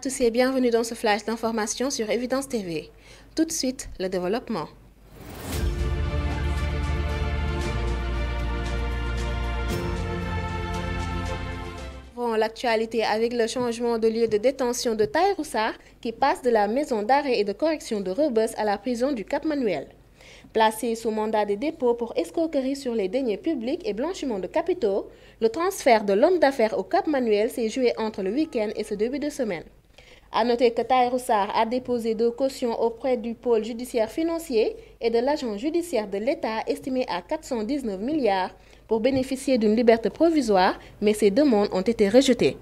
tous et bienvenue dans ce flash d'information sur Evidence TV. Tout de suite, le développement. L'actualité avec le changement de lieu de détention de Tahirou Sarr qui passe de la maison d'arrêt et de correction de Rebeuss à la prison du Cap-Manuel. Placé sous mandat de dépôt pour escroquerie sur les deniers publics et blanchiment de capitaux, le transfert de l'homme d'affaires au Cap-Manuel s'est joué entre le week-end et ce début de semaine. A noter que Tahirou Sarr a déposé 2 cautions auprès du pôle judiciaire financier et de l'agent judiciaire de l'État estimé à 419 milliards pour bénéficier d'une liberté provisoire, mais ces demandes ont été rejetées.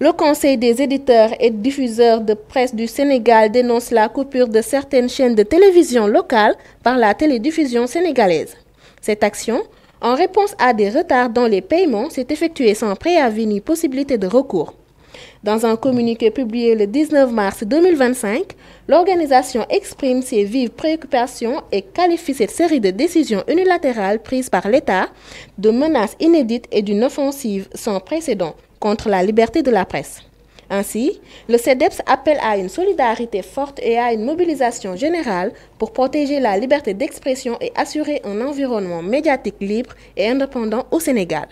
Le Conseil des éditeurs et diffuseurs de presse du Sénégal dénonce la coupure de certaines chaînes de télévision locales par la télédiffusion sénégalaise. Cette action, en réponse à des retards dans les paiements, s'est effectuée sans préavis ni possibilité de recours. Dans un communiqué publié le 19 mars 2025, l'organisation exprime ses vives préoccupations et qualifie cette série de décisions unilatérales prises par l'État de menaces inédites et d'une offensive sans précédent contre la liberté de la presse. Ainsi, le CEDEPS appelle à une solidarité forte et à une mobilisation générale pour protéger la liberté d'expression et assurer un environnement médiatique libre et indépendant au Sénégal.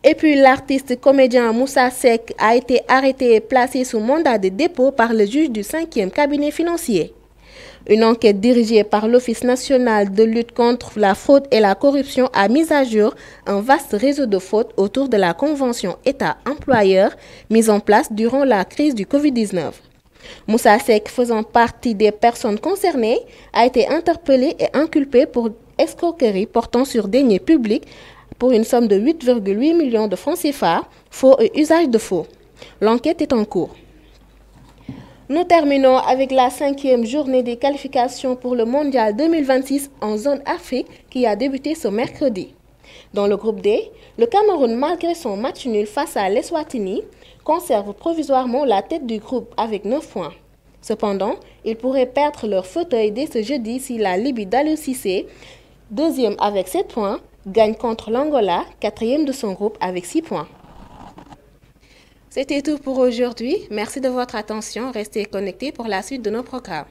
Et puis l'artiste comédien Moussa Seck a été arrêté et placé sous mandat de dépôt par le juge du 5e cabinet financier. Une enquête dirigée par l'Office national de lutte contre la fraude et la corruption a mis à jour un vaste réseau de fraudes autour de la convention État-employeur mise en place durant la crise du Covid-19. Moussa Seck, faisant partie des personnes concernées, a été interpellé et inculpé pour escroquerie portant sur deniers publics pour une somme de 8,8 millions de francs CFA, faux et usage de faux. L'enquête est en cours. Nous terminons avec la 5e journée des qualifications pour le Mondial 2026 en zone Afrique qui a débuté ce mercredi. Dans le groupe D, le Cameroun, malgré son match nul face à l'Eswatini, conserve provisoirement la tête du groupe avec 9 points. Cependant, ils pourraient perdre leur fauteuil dès ce jeudi si la Libye d'Aliou Cissé, 2e avec 7 points, gagne contre l'Angola, 4e de son groupe avec 6 points. C'était tout pour aujourd'hui. Merci de votre attention. Restez connectés pour la suite de nos programmes.